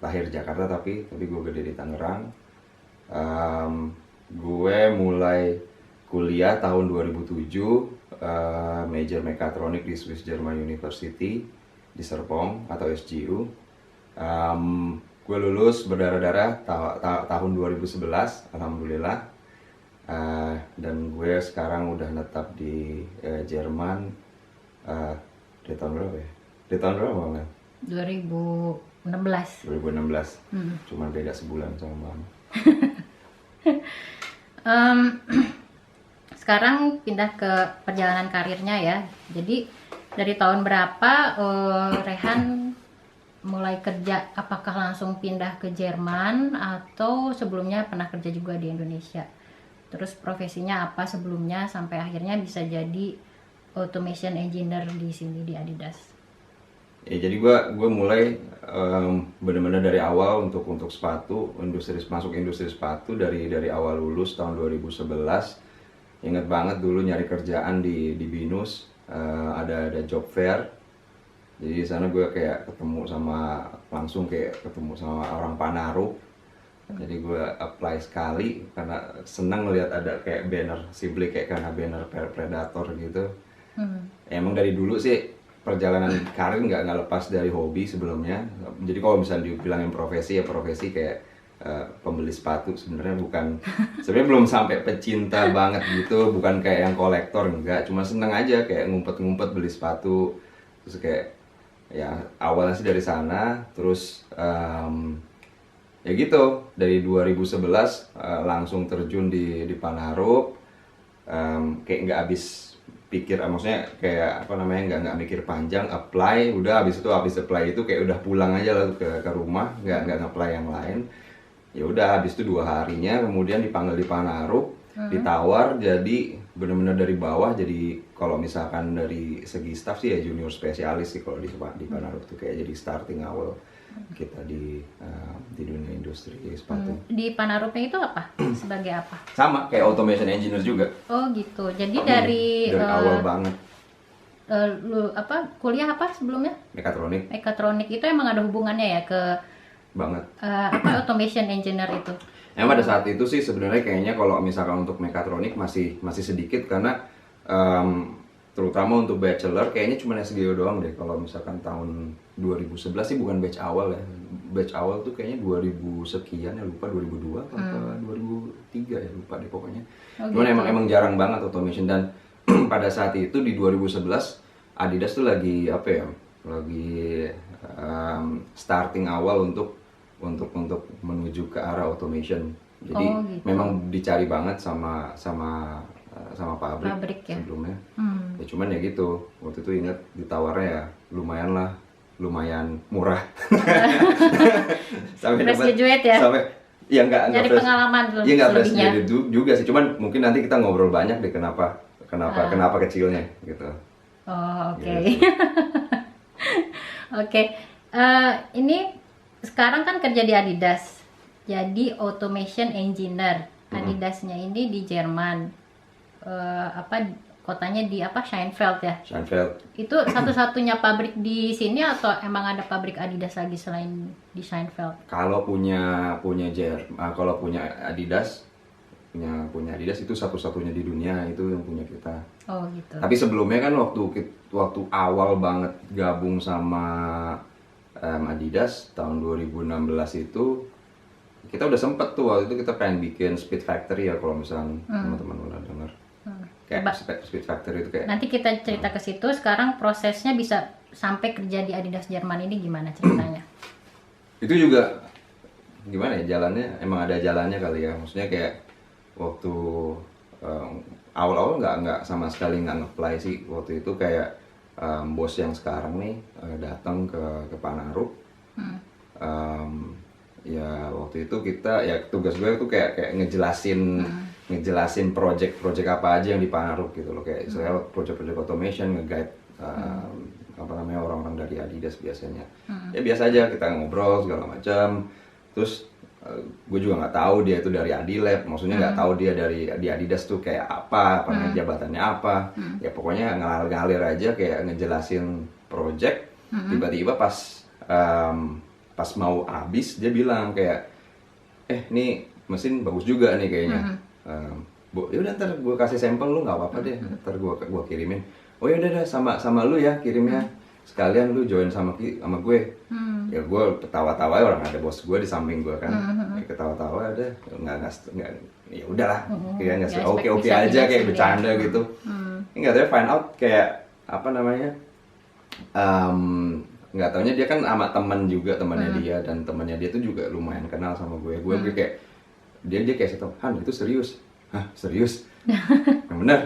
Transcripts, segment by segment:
lahir Jakarta tapi gue gede di Tangerang. Gue mulai kuliah tahun 2007, major mekatronik di Swiss German University di Serpong atau SGU. Gue lulus berdarah-darah tahun 2011, alhamdulillah. Dan gue sekarang udah netap di Jerman di tahun berapa ya? Di tahun berapa Bang? 2016. 2016. Cuma beda sebulan sama Mama. Sekarang pindah ke perjalanan karirnya ya. Jadi dari tahun berapa Rehan mulai kerja? Apakah langsung pindah ke Jerman atau sebelumnya pernah kerja juga di Indonesia? Terus profesinya apa sebelumnya sampai akhirnya bisa jadi automation engineer di sini di Adidas? Ya jadi gue mulai benar-benar dari awal untuk sepatu, masuk industri sepatu dari awal lulus tahun 2011. Ingat banget dulu nyari kerjaan di Binus, ada job fair. Jadi di sana gue kayak langsung ketemu sama orang Panaruk. Jadi gue apply sekali karena senang ngeliat ada kayak banner Sibley, kayak karena banner Predator gitu. Emang dari dulu sih perjalanan karir nggak lepas dari hobi sebelumnya. Jadi kalau misalnya dibilangin profesi kayak pembeli sepatu, sebenarnya belum sampai pecinta banget gitu, bukan kayak yang kolektor, enggak, cuma seneng aja kayak ngumpet-ngumpet beli sepatu. Terus kayak ya awalnya sih dari sana, terus ya gitu dari 2011 langsung terjun di Panaruk. Kayak nggak habis pikir, maksudnya kayak nggak mikir panjang, apply, udah habis apply itu kayak udah pulang aja lah ke rumah, nggak nge-apply yang lain. Ya udah habis itu 2 harinya kemudian dipanggil di Panaruk, ditawar jadi benar-benar dari bawah. Jadi kalau misalkan dari segi staff sih ya junior spesialis sih kalau di Panaruk tuh, kayak jadi starting awal kita di dunia industri sepatu. Di Panaruknya itu apa? Sebagai apa? Sama kayak automation engineer juga. Oh gitu. Jadi dari awal banget. Kuliah apa sebelumnya? Mekatronik. Mekatronik itu emang ada hubungannya ya ke Banget. Automation engineer itu? Pada saat itu sih sebenarnya kayaknya kalau misalkan untuk mekatronik masih sedikit, karena terutama untuk bachelor kayaknya cuma SGO doang deh. Kalau misalkan tahun 2011 sih bukan batch awal ya. Batch awal tuh kayaknya 2000 sekian ya, lupa 2002 atau 2003 ya, lupa deh pokoknya. Cuman gitu. emang jarang banget automation. Dan pada saat itu di 2011 Adidas tuh lagi starting awal untuk menuju ke arah automation. Jadi gitu. memang dicari banget sama pabrik ya? sebelumnya. Ya cuman ya gitu, waktu itu ingat ditawarnya ya lumayan murah. Sampai fresh graduate ya? Ya nggak nyari fresh, pengalaman ya nggak fresh selebihnya. graduate juga sih, cuman mungkin nanti kita ngobrol banyak deh kenapa kecilnya gitu. Oh oke. Gitu. Oke. Ini sekarang kan kerja di Adidas, jadi automation engineer. Adidasnya ini di Jerman, kotanya di Scheinfeld ya? Scheinfeld. Itu satu-satunya pabrik di sini atau emang ada pabrik Adidas lagi selain di Scheinfeld? Kalau punya Adidas, punya Adidas itu satu-satunya di dunia, itu yang punya kita. Oh gitu. Tapi sebelumnya kan waktu awal banget gabung sama Adidas tahun 2016 itu kita udah sempet tuh, waktu itu kita pengen bikin Speed Factory ya, kalau misalnya teman-teman udah denger. Kayak Speed Factory itu kayak. Nanti kita cerita ke situ. Sekarang prosesnya bisa sampai kerja di Adidas Jerman ini gimana ceritanya? Itu juga gimana ya jalannya, emang ada jalannya kali ya. Maksudnya kayak waktu awal-awal nggak sama sekali nggak nge-apply sih. Waktu itu kayak bos yang sekarang nih datang ke Panaruk. Ya waktu itu kita, ya tugas gue tuh kayak ngejelasin project apa aja yang di Panaruk gitu loh, kayak saya project automation, nge-guide orang-orang dari Adidas biasanya. Ya biasa aja kita ngobrol segala macam. Terus gue juga nggak tahu dia itu dari Adilab, maksudnya nggak tahu dia di Adidas tuh kayak apa jabatannya apa. Ya pokoknya ngalir aja kayak ngejelasin project. Tiba-tiba pas pas mau habis dia bilang kayak, ini mesin bagus juga nih kayaknya. Bu, yaudah ntar gue kasih sampel, lu nggak apa-apa deh, ntar gue kirimin. Oh ya udah sama lu ya kirimnya, sekalian lu join sama gue. Ya gue ketawa-tawa, orang ada bos gue di samping gue kan, ya, ketawa-tawa ada, nggak, ya udahlah, kayak nggak Ya, oke bisa aja kayak dijelasin bercanda ya. gitu. Ini nggak tahu find out kayak apa namanya, nggak taunya dia kan sama temen juga, temannya dia, dan temannya dia tuh juga lumayan kenal sama gue kayak dia kayak satu, Han itu serius. Hah, serius? Yang bener?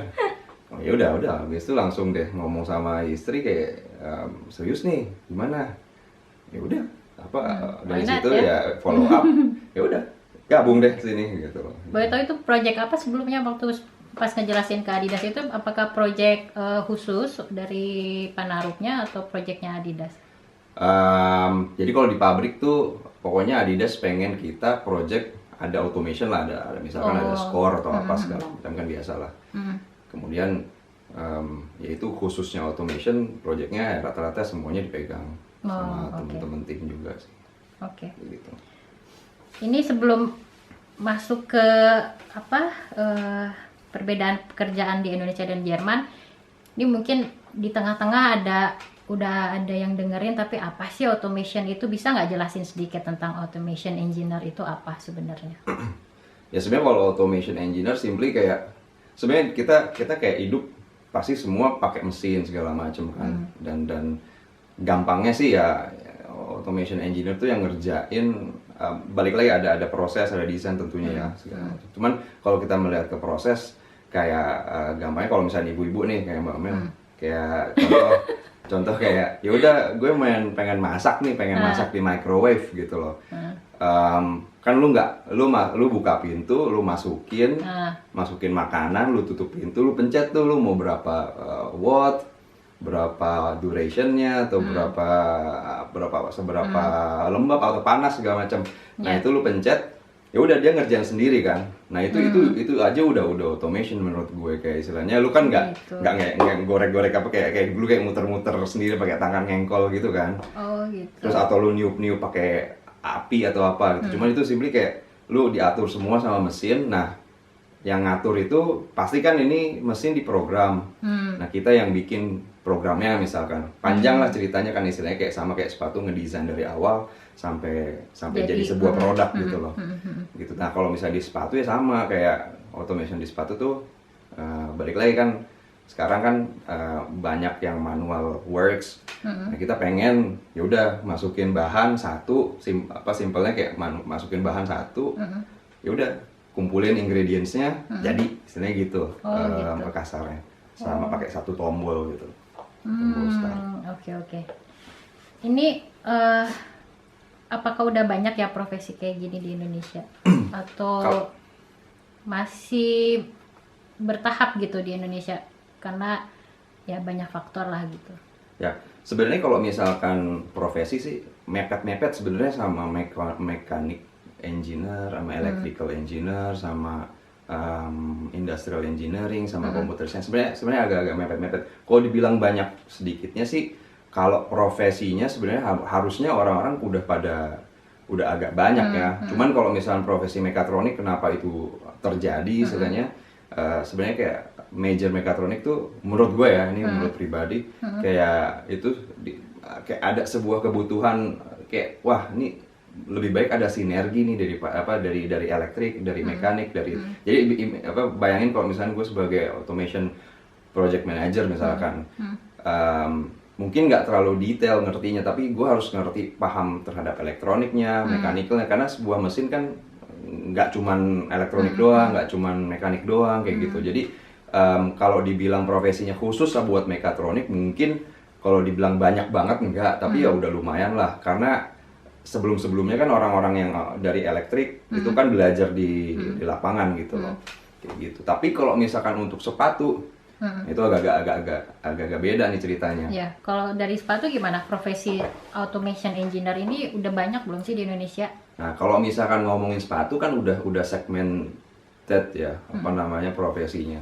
Oh ya udah, habis itu langsung deh ngomong sama istri kayak, serius nih, gimana? Ya udah, apa dari why not, situ ya? ya follow up, ya udah gabung deh sini gitu loh. Boleh tahu itu project apa sebelumnya waktu pas ngejelasin ke Adidas itu, apakah project khusus dari Panarupnya atau projectnya Adidas? Jadi kalau di pabrik tuh pokoknya Adidas pengen kita project ada automation lah, ada misalkan ada score atau apa segala macam kan biasa lah. Kemudian yaitu khususnya automation projectnya rata-rata semuanya dipegang sama temen-temen tim juga sih. Oke. Gitu. Ini sebelum masuk ke perbedaan pekerjaan di Indonesia dan Jerman, ini mungkin di tengah-tengah udah ada yang dengerin, tapi apa sih automation itu? Bisa nggak jelasin sedikit tentang automation engineer itu apa sebenarnya? Ya sebenarnya kalau automation engineer simply kayak sebenarnya kita kayak hidup pasti semua pakai mesin segala macam kan, dan gampangnya sih ya automation engineer tuh yang ngerjain, balik lagi ada proses, ada desain tentunya ya segala macam. Cuman kalau kita melihat ke proses kayak gampangnya kalau misalnya ibu-ibu nih kayak Mbak Mel, kayak contoh kayak ya udah gue pengen masak nih, pengen masak di microwave gitu loh. Kan lu buka pintu, lu masukin makanan, lu tutup pintu, lu pencet tuh lu mau berapa watt, berapa durationnya atau seberapa lembab atau panas segala macam. Nah itu lu pencet, ya udah dia ngerjain sendiri kan. Nah itu aja udah automation menurut gue, kayak istilahnya lu kan nggak gorek-gorek apa kayak dulu kayak muter-muter sendiri pakai tangan ngengkol gitu kan. Oh gitu. Terus atau lu niup-niup pakai api atau apa gitu. Cuman itu simply kayak lu diatur semua sama mesin. Nah yang ngatur itu pasti kan ini mesin diprogram. Nah kita yang bikin programnya misalkan panjang lah ceritanya kan, istilahnya kayak sama kayak sepatu ngedesain dari awal sampai jadi sebuah produk gitu loh. Gitu. Nah kalau misalnya di sepatu ya sama kayak automation di sepatu tuh balik lagi kan sekarang kan banyak yang manual works. Nah kita pengen ya udah masukin bahan satu, simpelnya kayak masukin bahan satu, ya udah kumpulin ingredientsnya jadi istilahnya gitu, kasarnya sama pakai satu tombol gitu. Oke. Ini apakah udah banyak ya profesi kayak gini di Indonesia atau masih bertahap gitu di Indonesia karena ya banyak faktor lah gitu? Ya sebenarnya kalau misalkan profesi sih mepet sebenarnya sama mekanik engineer, sama electrical engineer, sama industrial engineering, sama computer science. Sebenarnya agak-agak mepet. Kalau dibilang banyak sedikitnya sih, kalau profesinya sebenarnya harusnya orang-orang udah agak banyak ya. Cuman kalau misalnya profesi mekatronik, kenapa itu terjadi istilahnya? Sebenarnya kayak major mekatronik tuh menurut gue ya, ini menurut pribadi, kayak itu kayak ada sebuah kebutuhan kayak wah ini lebih baik ada sinergi nih dari elektrik, dari mekanik, jadi bayangin kalau misalnya gue sebagai automation project manager misalkan, mungkin nggak terlalu detail ngertinya, tapi gue harus paham terhadap elektroniknya, mekanikalnya, karena sebuah mesin kan nggak cuman elektronik doang, nggak cuman mekanik doang kayak gitu. Jadi kalau dibilang profesinya khusus lah buat mekatronik, mungkin kalau dibilang banyak banget enggak, tapi ya udah lumayan lah, karena sebelumnya kan orang-orang yang dari elektrik itu kan belajar di lapangan gitu loh, kayak gitu. Tapi kalau misalkan untuk sepatu itu agak beda nih ceritanya. Ya, kalau dari sepatu gimana? Profesi automation engineer ini udah banyak belum sih di Indonesia? Nah, kalau misalkan ngomongin sepatu kan udah segmented ya, apa namanya profesinya.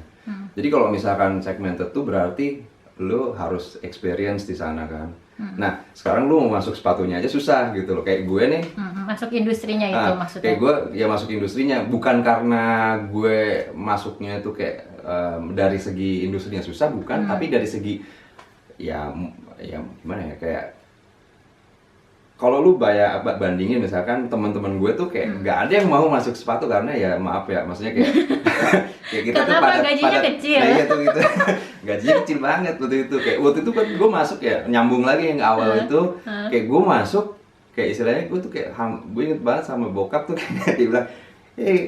Jadi kalau misalkan segmented tuh berarti lo harus experience di sana kan. Nah sekarang lu mau masuk sepatunya aja susah gitu loh, kayak gue nih. Masuk industrinya itu maksudnya. Kayak gue ya masuk industrinya bukan karena gue masuknya itu kayak dari segi industrinya susah, bukan, tapi dari segi ya gimana ya, kayak kalau lu bandingin misalkan teman-teman gue tuh kayak nggak ada yang mau masuk sepatu karena ya maaf ya, maksudnya kayak kayak kita tuh Kenapa gajinya kecil? nah, iya tuh gitu. Gajinya kecil banget waktu itu kan gue masuk ya, nyambung lagi yang awal itu kayak gue masuk kayak istilahnya gue tuh kayak gue inget banget sama bokap tuh kayak dia bilang,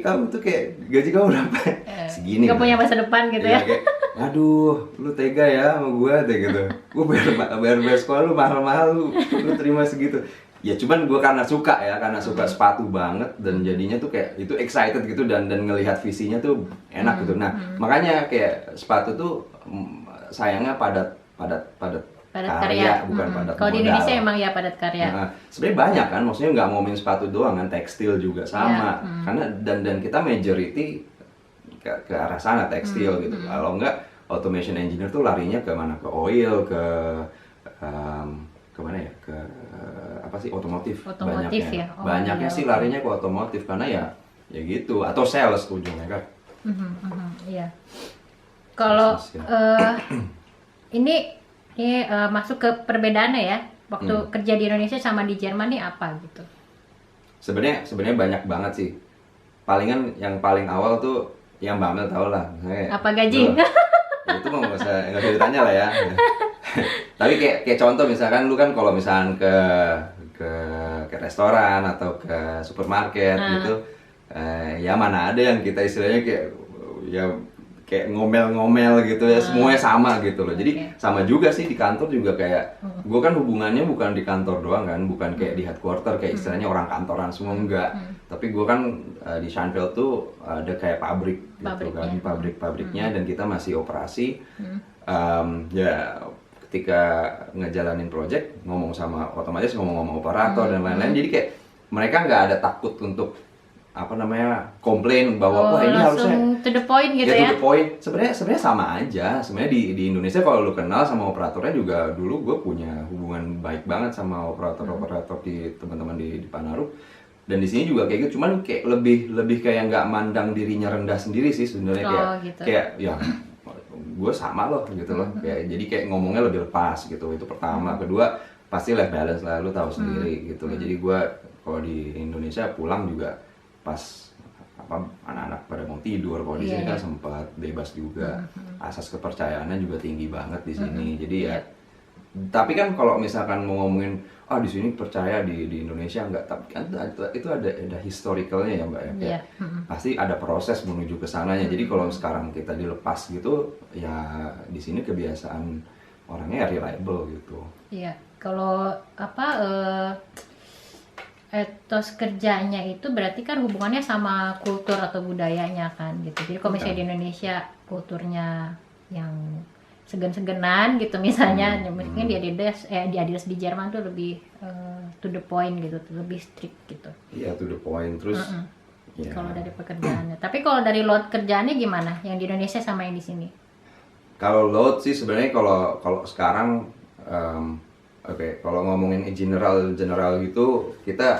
kamu tuh kayak gaji kamu berapa? Segini. Gak punya masa depan gitu ya? Kayak, aduh, lu tega ya sama gue deh gitu. Gue bayar sekolah lu mahal-mahal, lu terima segitu. Ya cuman gue karena suka sepatu banget, dan jadinya tuh kayak itu excited gitu, dan ngelihat visinya tuh enak gitu. Nah makanya kayak sepatu tuh sayangnya padat karya, bukan padat Kalau di modal. Indonesia emang ya padat karya. Nah, sebenarnya banyak kan, maksudnya nggak ngomongin sepatu doang kan, tekstil juga sama. Karena dan kita majority ke arah sana, tekstil gitu. Kalau nggak automation engineer tuh larinya ke mana? Ke oil, ke mana ya? Ke apa sih, otomotif banyaknya. Ya? Banyaknya sih larinya ke otomotif karena ya gitu, atau sales ujungnya kan. Iya. Kalau ini masuk ke perbedaannya ya, waktu kerja di Indonesia sama di Jerman nih apa gitu? Sebenarnya banyak banget sih. Palingan yang paling awal tuh yang Mbak Amel tau lah. Apa gaji? Itu mah nggak usah ditanya lah ya. Tapi kayak contoh misalkan lu kan kalau misalkan ke restoran atau ke supermarket gitu, ya mana ada yang kita istilahnya kayak ngomel-ngomel gitu ya, semuanya sama gitu loh. Jadi sama juga sih di kantor juga, kayak gue kan hubungannya bukan di kantor doang kan, bukan kayak di headquarter kayak istilahnya orang kantoran semua, enggak. Tapi gue kan di Scheinfeld tuh ada kayak pabrik gitu kan, pabriknya, dan kita masih operasi. Ya ketika ngejalanin project, otomatis ngomong sama operator dan lain-lain, jadi kayak mereka nggak ada takut untuk komplain bahwa wah ini harusnya to the point gitu ya. To the point. Sebenarnya sama aja. Sebenarnya di Indonesia kalau lu kenal sama operatornya juga, dulu gue punya hubungan baik banget sama operator di teman-teman di Panaruk. Dan di sini juga kayak gitu, cuman kayak lebih kayak nggak mandang dirinya rendah sendiri sih sebenarnya, kayak ya gue sama loh gitu loh. Jadi kayak ngomongnya lebih lepas gitu. Itu pertama. Kedua, pasti life balance lah, lu tahu sendiri gitu loh. Jadi gue kalau di Indonesia pulang juga pas anak-anak pada mau tidur, kalau di sini kan sempat bebas juga. Asas kepercayaannya juga tinggi banget di sini. Jadi ya, tapi kan kalau misalkan mau ngomongin di sini percaya, di Indonesia enggak, tapi kan itu ada historicalnya ya Mbak ya. Pasti ada proses menuju ke sananya. Jadi kalau sekarang kita dilepas gitu, ya di sini kebiasaan orangnya reliable gitu. Iya. Kalau etos kerjanya itu berarti kan hubungannya sama kultur atau budayanya kan gitu. Jadi kalau misalnya di Indonesia kulturnya yang segan-seganan gitu misalnya, mungkin di Adidas di Jerman tuh lebih to the point gitu, lebih strict gitu. Iya, to the point. Terus kalau dari pekerjaannya. Tapi kalau dari load kerjaannya gimana? Yang di Indonesia sama yang di sini? Kalau load sih sebenarnya kalau sekarang kalau ngomongin general gitu, kita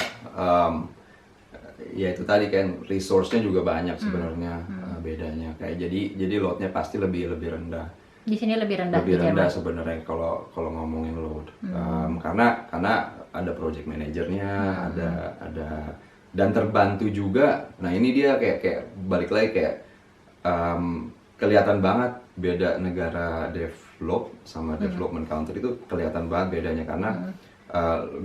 ya itu tadi kan resource-nya juga banyak sebenarnya. Bedanya kayak jadi load-nya pasti lebih rendah. Di sini lebih rendah. Lebih rendah sebenarnya kalau ngomongin load. Karena ada project manajernya, ada dan terbantu juga. Nah, ini dia kayak balik lagi kayak kelihatan banget beda negara develop sama development country, itu kelihatan banget bedanya. Karena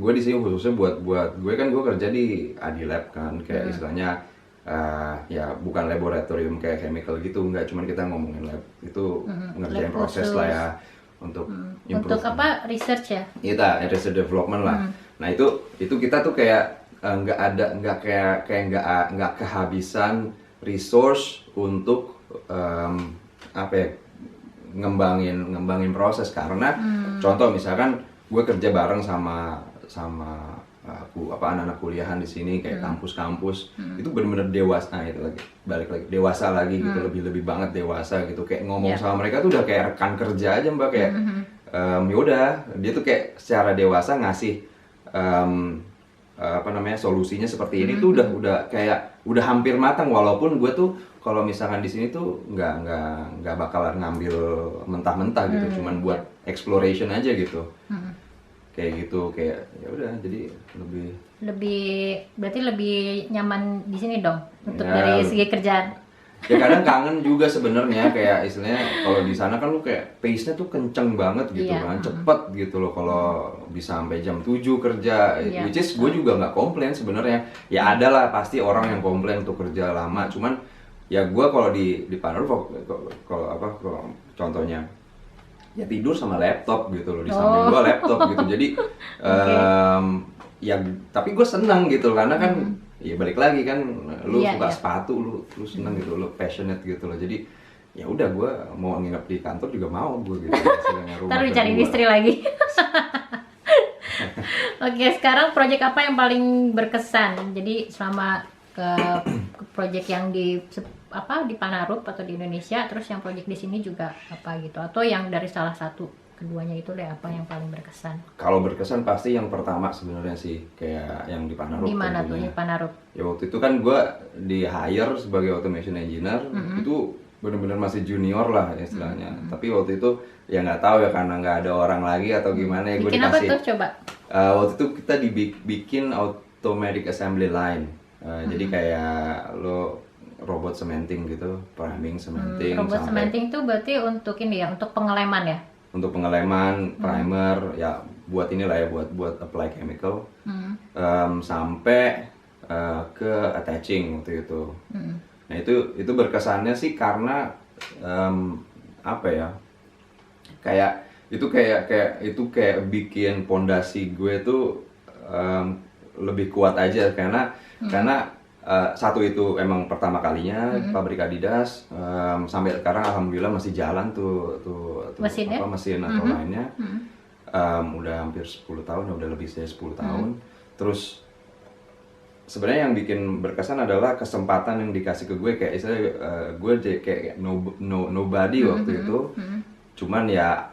gue di sini khususnya buat gue kan, gue kerja di Adilab kan, kayak istilahnya ya bukan laboratorium kayak chemical gitu, enggak, cuman kita ngomongin lab itu ngerjain proses lah ya untuk improve. Untuk apa? Research ya? Kita research development lah. Nah itu kita tuh kayak nggak kehabisan resource untuk ngembangin proses. Karena contoh misalkan gue kerja bareng sama anak-anak kuliahan di sini kayak kampus-kampus itu benar-benar dewasa. Nah, itu lagi balik lagi dewasa lagi gitu, lebih banget dewasa gitu, kayak ngomong sama mereka tuh udah kayak rekan kerja aja Mbak, kayak yaudah dia tuh kayak secara dewasa ngasih apa namanya solusinya seperti ini tuh udah kayak udah hampir matang, walaupun gue tuh kalau misalkan di sini tuh nggak bakalan ngambil mentah-mentah gitu, cuman buat exploration aja gitu. Kayak gitu, kayak ya udah jadi berarti lebih nyaman di sini dong untuk Ya. dari segi kerjaan. ya kadang kangen juga sebenarnya, kayak istilahnya kalau di sana kan lu kayak pace-nya tuh kenceng banget gitu Iya. kan, cepet gitu loh kalau bisa sampai jam 7 kerja, Iya, which is gue juga nggak komplain sebenarnya. Ya ada lah pasti orang yang komplain untuk kerja lama, cuman ya gue kalau di Panaruf kalau contohnya ya tidur sama laptop gitu loh, di samping gue laptop gitu, jadi ya tapi gue senang gitu karena kan ya balik lagi kan lu Iya, suka iya. sepatu, lu seneng gitu, lu passionate gitu loh, jadi ya udah gue mau nginep di kantor juga mau gue gitu. Istilahnya rumah Ntar dicari kedua. istri lagi. Oke, sekarang proyek apa yang paling berkesan? Jadi selama ke proyek yang di di Panarup atau di Indonesia, terus yang proyek di sini juga apa gitu? Atau yang dari salah satu keduanya itu deh, apa yang paling berkesan? Kalau berkesan pasti yang pertama sebenarnya sih, kayak yang di Panarup. Di mana tuh tentunya. di Panarup? Ya waktu itu kan gue di hire sebagai automation engineer, itu bener-bener masih junior lah istilahnya. Tapi waktu itu ya nggak tahu ya, karena nggak ada orang lagi atau gimana ya, gue Bikin apa dikasih. tuh coba? Waktu itu kita dibikin automatic assembly line. Jadi kayak lo robot cementing gitu, priming, cementing, Robot sampai cementing tuh berarti untuk ini ya, untuk pengeleman ya? untuk pengeleman, primer, ya buat inilah ya, buat apply chemical, sampai ke attaching waktu itu. Nah itu berkesannya sih karena apa ya, kayak itu kayak bikin pondasi gue tuh lebih kuat aja, karena satu itu emang pertama kalinya pabrik Adidas, sampai sekarang alhamdulillah masih jalan tuh Mesinnya? apa mesin atau lainnya. Udah hampir 10 tahun, udah lebih dari 10 tahun. Terus sebenarnya yang bikin berkesan adalah kesempatan yang dikasih ke gue, kayak istilah gue kayak nobody waktu itu. Cuman ya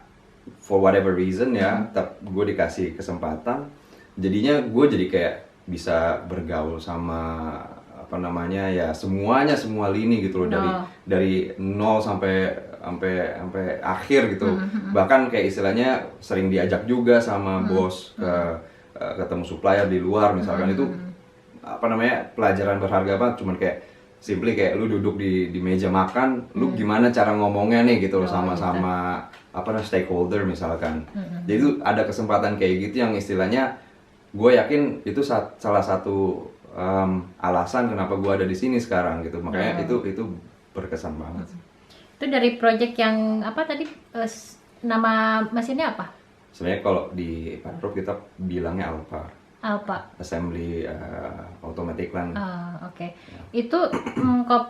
for whatever reason ya, gue dikasih kesempatan. Jadinya gue jadi kayak bisa bergaul sama apa namanya ya, semua lini gitu loh, dari nol sampai akhir gitu. Bahkan kayak istilahnya sering diajak juga sama bos ketemu supplier di luar misalkan. Itu apa namanya, pelajaran berharga banget. Cuman kayak simply kayak lu duduk di meja makan, lu gimana cara ngomongnya nih gitu loh, sama apa namanya stakeholder misalkan. Jadi itu ada kesempatan kayak gitu yang istilahnya gue yakin itu salah satu alasan kenapa gue ada di sini sekarang gitu. Makanya itu berkesan banget. Itu dari project yang apa tadi, nama mesinnya apa? Sebenarnya kalau di Panarup kita bilangnya Alpha. Assembly Automatic Line. Oke. Itu kok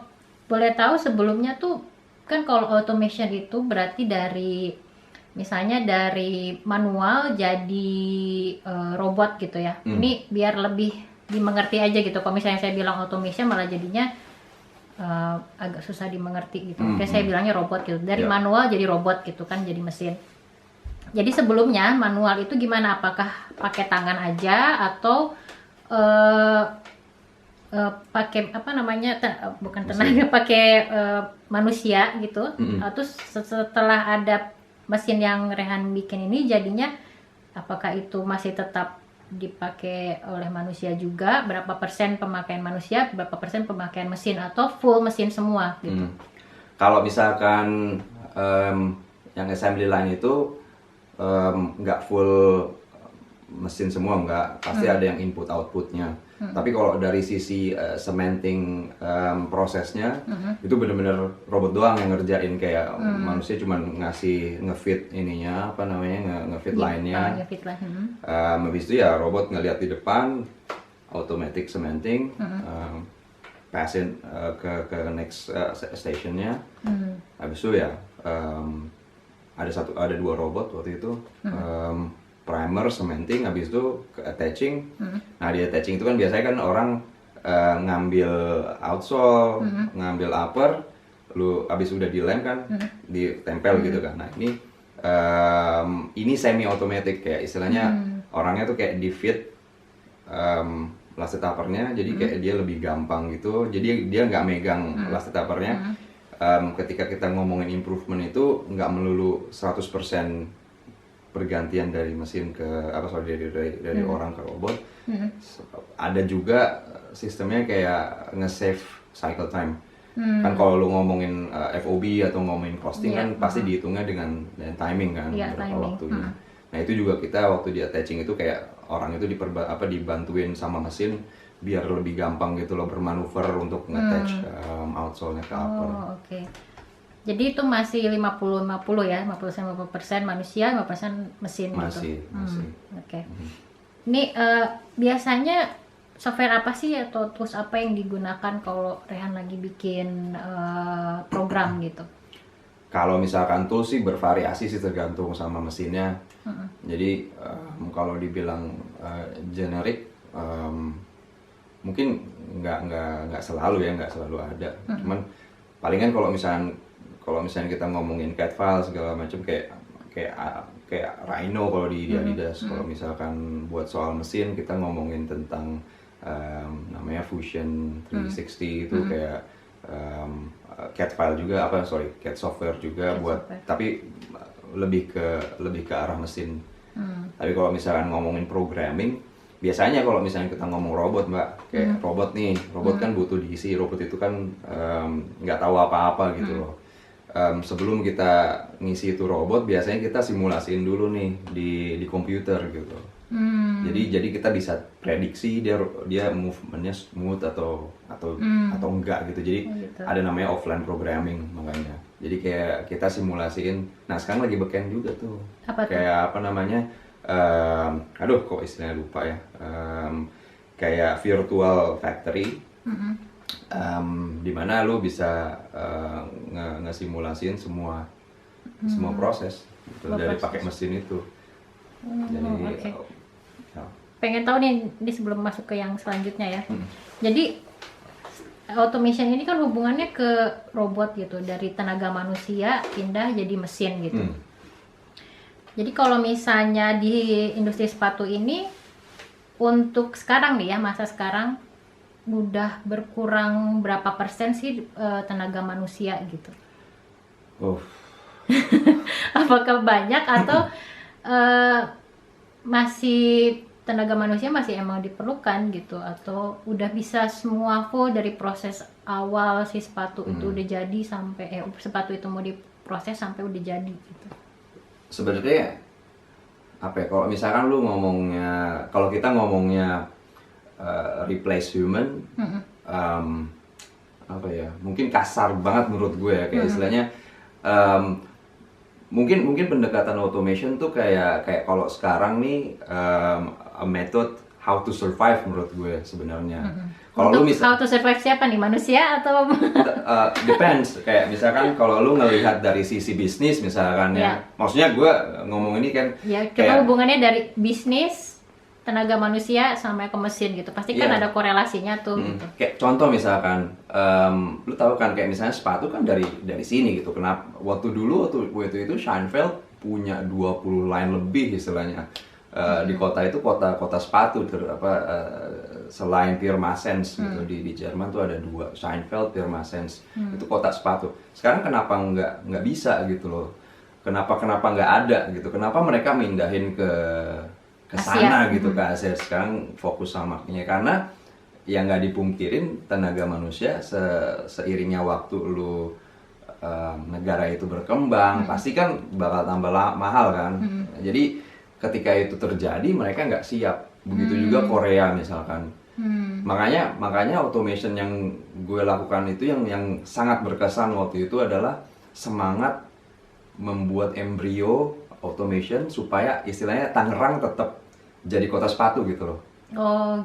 boleh tahu sebelumnya tuh kan kalau automation itu berarti dari misalnya dari manual jadi robot gitu ya. Ini biar lebih dimengerti aja gitu. Kalau misalnya saya bilang automation malah jadinya agak susah dimengerti gitu. Oke, saya bilangnya robot gitu. Dari manual jadi robot gitu kan, jadi mesin. Jadi sebelumnya manual itu gimana? Apakah pakai tangan aja atau pakai apa namanya? Bukan tenaga, pakai manusia gitu. Atau setelah ada mesin yang Rehan bikin ini jadinya apakah itu masih tetap dipakai oleh manusia juga? Berapa persen pemakaian manusia, berapa persen pemakaian mesin, atau full mesin semua gitu? Kalau misalkan yang assembly line itu nggak full mesin semua, nggak, pasti ada yang input outputnya. Tapi kalau dari sisi cementing prosesnya, itu bener-bener robot doang yang ngerjain, kayak manusia cuma ngasih ngefit ininya, apa namanya, ngefit line-nya. Ngefit line. Habis itu ya robot ngeliat di depan, automatic cementing, passin ke next stationnya. Habis itu ya ada dua robot waktu itu, primer, cementing, habis itu ke attaching. Nah di attaching itu kan biasanya kan orang ngambil outsole, ngambil upper, lu habis udah dilem kan, ditempel gitu kan. Nah ini ini semi automatic, kayak istilahnya orangnya tuh kayak di feed last steppernya, jadi kayak dia lebih gampang gitu, jadi dia nggak megang last steppernya. Ketika kita ngomongin improvement itu nggak melulu 100% pergantian dari mesin ke dari orang ke robot. Ada juga sistemnya kayak nge-save cycle time. Kan kalau lu ngomongin FOB atau ngomongin costing kan pasti dihitungnya dengan timing kan, berapa waktunya. Nah itu juga kita waktu di attaching itu kayak orang itu dibantuin sama mesin biar lebih gampang gitu loh bermanuver untuk nge-attach outsole-nya ke upper. Oh, oke. Jadi itu masih 50-50 ya, 50% manusia, 50% mesin Masih. Oke. Ini biasanya software apa sih atau tools apa yang digunakan kalau Rehan lagi bikin program gitu? Kalau misalkan tools sih bervariasi sih, tergantung sama mesinnya. Jadi kalau dibilang generik, mungkin nggak selalu ya, nggak selalu ada. Cuman palingan kalau misalnya kita ngomongin CAD file segala macam kayak Rhino kalau di Adidas. Kalau misalkan buat soal mesin kita ngomongin tentang namanya Fusion 360 itu kayak CAD file juga CAD software juga tapi lebih ke arah mesin. Tapi kalau misalkan ngomongin programming, biasanya kalau misalnya kita ngomong robot Mbak, kayak robot kan butuh diisi, robot itu kan nggak tahu apa-apa gitu loh. Sebelum kita ngisi itu robot, biasanya kita simulasiin dulu nih di komputer gitu. Jadi kita bisa prediksi dia movementnya smooth atau enggak gitu. Jadi ada namanya offline programming makanya. Jadi kayak kita simulasiin. Nah sekarang lagi backend juga tuh. Kayak apa namanya? Kok istilahnya lupa ya. Kayak virtual factory. Dimana lu bisa ngesimulasiin semua proses gitu, dari pakai mesin itu. Jadi pengen tahu nih sebelum masuk ke yang selanjutnya ya. Jadi automation ini kan hubungannya ke robot gitu, dari tenaga manusia pindah jadi mesin gitu. Jadi kalau misalnya di industri sepatu ini untuk sekarang nih ya, masa sekarang udah berkurang berapa persen sih tenaga manusia gitu? Apakah banyak atau masih tenaga manusia masih emang diperlukan gitu, atau udah bisa semua full dari proses awal si sepatu itu udah jadi sampai sepatu itu mau diproses sampai udah jadi gitu? Sebenarnya apa ya, kalau misalkan lu kalau kita ngomongnya replace human, apa ya, mungkin kasar banget menurut gue ya, kayak istilahnya mungkin pendekatan automation tuh kayak kalau sekarang nih a method how to survive menurut gue sebenarnya. Kalau lu how to survive siapa nih, manusia atau depends, kayak misalkan kalau lu ngelihat dari sisi bisnis misalkan ya, maksudnya gue ngomong ini kan ya coba hubungannya dari bisnis, tenaga manusia sama ke mesin gitu, pasti kan ada korelasinya tuh gitu. Kayak contoh misalkan lu tahu kan kayak misalnya sepatu kan dari sini gitu. Kenapa waktu itu Scheinfeld punya 20 line lebih istilahnya di kota itu, kota sepatu selain Pirmasens gitu, di Jerman tuh ada 2, Scheinfeld, Pirmasens, itu kota sepatu. Sekarang kenapa nggak bisa gitu loh, kenapa nggak ada gitu, kenapa mereka mindahin ke sana gitu, ke Asia. Sekarang fokus sama makanya, karena yang nggak dipungkirin tenaga manusia seiringnya waktu lu negara itu berkembang pasti kan bakal tambah mahal kan. Jadi ketika itu terjadi mereka nggak siap. Begitu juga Korea misalkan. Makanya automation yang gue lakukan itu yang sangat berkesan waktu itu adalah semangat membuat embrio automation supaya istilahnya Tangerang tetap jadi kota sepatu gitu loh.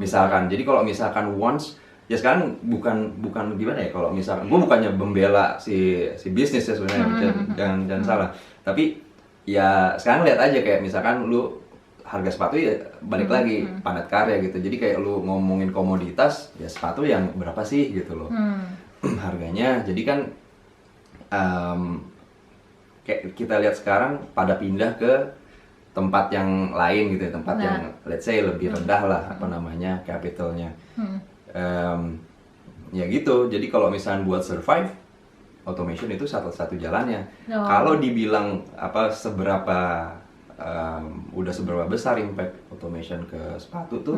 Misalkan, jadi kalau misalkan once ya sekarang bukan gimana ya, kalau misalkan gue bukannya membela si bisnis ya sebenarnya, jangan salah. Tapi ya sekarang lihat aja kayak misalkan lu harga sepatu ya balik lagi padat karya gitu. Jadi kayak lu ngomongin komoditas ya, sepatu yang berapa sih gitu loh harganya. Jadi kan kayak kita lihat sekarang pada pindah ke tempat yang lain gitu ya, tempat yang let's say lebih rendah lah apa namanya capitalnya. Ya gitu, jadi kalau misalnya buat survive, automation itu satu jalannya. Kalau dibilang apa seberapa udah seberapa besar impact automation ke sepatu tuh,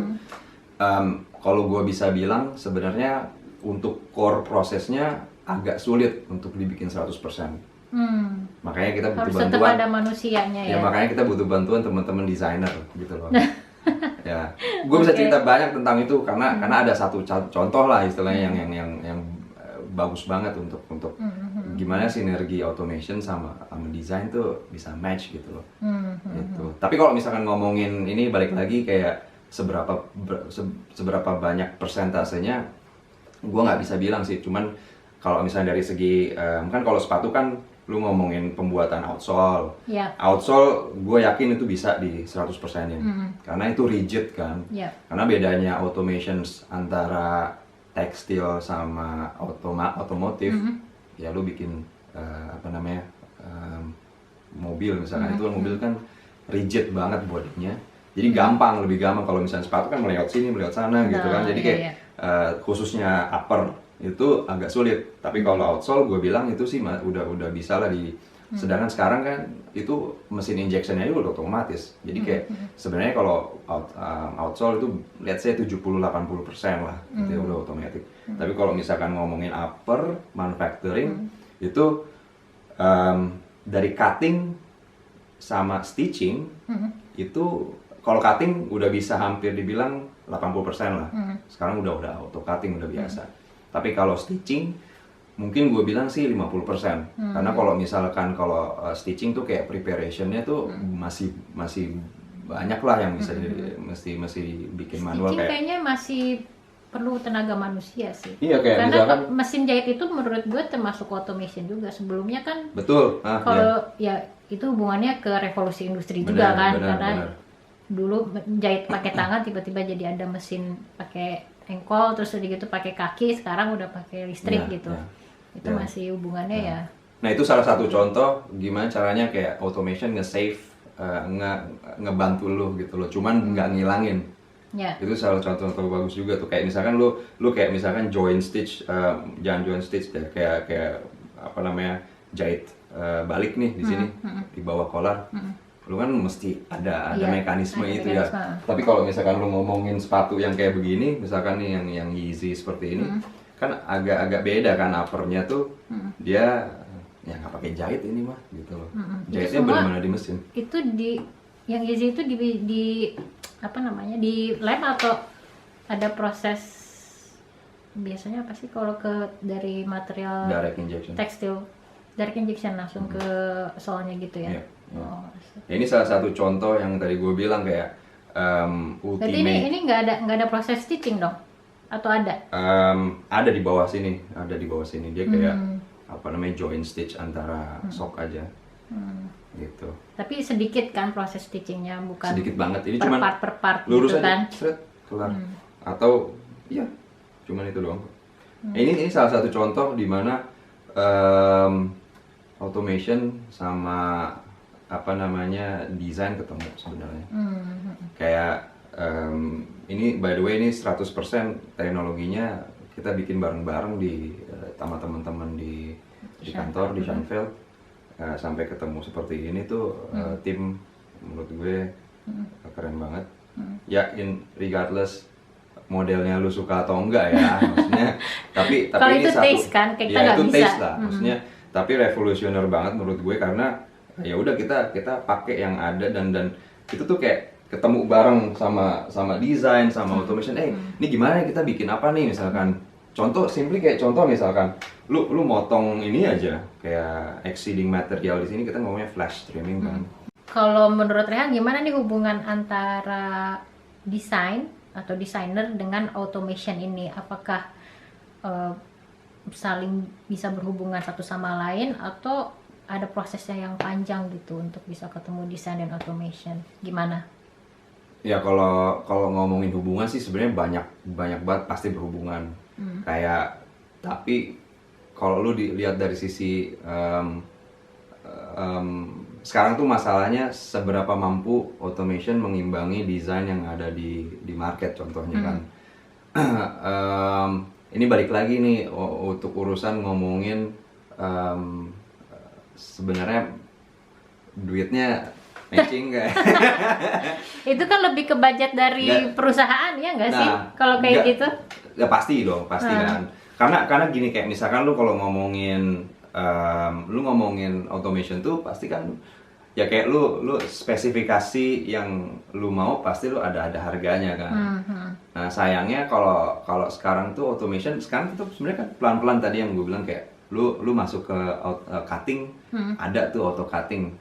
kalau gue bisa bilang sebenarnya untuk core prosesnya agak sulit untuk dibikin 100%. Makanya kita butuh harus bantuan. tetap ada manusianya ya. Ya makanya kita butuh bantuan teman-teman desainer gitu loh. Ya, gue bisa cerita banyak tentang itu karena ada satu contoh lah istilahnya yang bagus banget untuk gimana sinergi automation sama desain tuh bisa match gitu loh. Gitu. Tapi kalau misalkan ngomongin ini balik lagi kayak seberapa banyak persentasenya, gue nggak bisa bilang sih. Cuman kalau misalnya dari segi kan kalau sepatu kan lu ngomongin pembuatan outsole. Outsole gue yakin itu bisa di 100%-in. Karena itu rigid kan. Karena bedanya automation antara tekstil sama otomotif, ya lu bikin apa namanya mobil misalkan, itu kan mobil kan rigid banget bodinya. Jadi lebih gampang. Kalau misalnya sepatu kan melihat sini, melihat sana gitu kan. Jadi kayak khususnya upper itu agak sulit. Tapi kalau outsole gue bilang itu sih udah bisa lah di. Sedangkan sekarang kan itu mesin injectionnya itu udah otomatis. Jadi kayak sebenarnya kalau outsole itu let's say 70-80% lah itu udah otomatis. Tapi kalau misalkan ngomongin upper manufacturing itu dari cutting sama stitching itu kalau cutting udah bisa hampir dibilang 80% lah. Sekarang udah auto cutting udah biasa. Tapi kalau stitching mungkin gue bilang sih 50%. Karena kalau misalkan stitching tuh kayak preparationnya tuh masih banyak lah yang bisa mesti bikin manual. Stitching kayaknya masih perlu tenaga manusia sih. Iya, kayak karena misalkan mesin jahit itu menurut gue termasuk automation juga. Sebelumnya kan betul. Kalau ya itu hubungannya ke revolusi industri juga kan. Karena dulu jahit pakai tangan, tiba-tiba jadi ada mesin pakai engkol, terus udah gitu pakai kaki, sekarang udah pakai listrik gitu. Itu masih hubungannya ya. Nah itu salah satu contoh gimana caranya kayak automation nge-save, ngebantu lu gitu loh, cuman nggak ngilangin. Itu salah satu contoh bagus juga tuh, kayak misalkan lu kayak misalkan join stitch, jangan join stitch deh, kayak apa namanya jahit balik nih di sini di bawah collar. Lu kan mesti ada mekanisme itu ya. Tapi kalau misalkan lu ngomongin sepatu yang kayak begini, misalkan nih yang Yeezy seperti ini, kan agak beda kan uppernya tuh dia ya nggak pakai jahit ini mah gitu loh. Jahitnya benar-benar di mesin. Itu yang Yeezy itu di apa namanya di lem atau ada proses biasanya apa sih kalau dari material direct injection tekstil, direct injection langsung ke soalnya gitu ya. Ya, ini salah satu contoh yang tadi gue bilang kayak ultimate. Berarti ini nggak ada proses stitching dong? Atau ada? Ada di bawah sini, dia kayak apa namanya join stitch antara sok aja, gitu. Tapi sedikit kan proses stitchingnya, bukan? Sedikit banget, ini per cuman part per part lurus gitu aja, kan? kelar. Atau iya, cuman itu doang. Ini salah satu contoh di mana automation sama apa namanya desain ketemu sebenarnya. Kayak ini by the way ini 100% teknologinya kita bikin bareng-bareng sama teman-teman di kantor di Schoenfeld, sampai ketemu seperti ini tuh tim menurut gue keren banget. Ya regardless modelnya lu suka atau enggak ya, maksudnya tapi kalau ini itu taste kan kita nggak bisa. Taste lah, maksudnya tapi revolusioner banget menurut gue karena ya udah kita pakai yang ada dan itu tuh kayak ketemu bareng sama desain sama automation. Ini gimana kita bikin apa nih misalkan contoh misalkan lu motong ini aja kayak exceeding material di sini kita ngomongnya flash trimming kan. Kalau menurut Rehan gimana nih hubungan antara desain atau desainer dengan automation ini? Apakah saling bisa berhubungan satu sama lain atau ada prosesnya yang panjang gitu untuk bisa ketemu desain dan automation? Gimana? Ya kalau ngomongin hubungan sih sebenarnya banyak banget pasti berhubungan. Kayak tapi kalau lu dilihat dari sisi sekarang tuh masalahnya seberapa mampu automation mengimbangi desain yang ada di market contohnya kan. Ini balik lagi nih untuk urusan ngomongin sebenarnya duitnya matching nggak? Itu kan lebih ke budget dari Nggak. perusahaan ya nggak sih? Nah, Kalau kayak nggak. gitu. Ya pasti dong, pasti kan. Karena gini, kayak misalkan lu kalau ngomongin lu ngomongin automation tuh pasti kan ya kayak lu spesifikasi yang lu mau pasti lu ada harganya kan. Nah, sayangnya kalau sekarang tuh automation sekarang tuh sebenarnya kan pelan-pelan tadi yang gue bilang kayak lu masuk ke cutting, ada tuh auto cutting.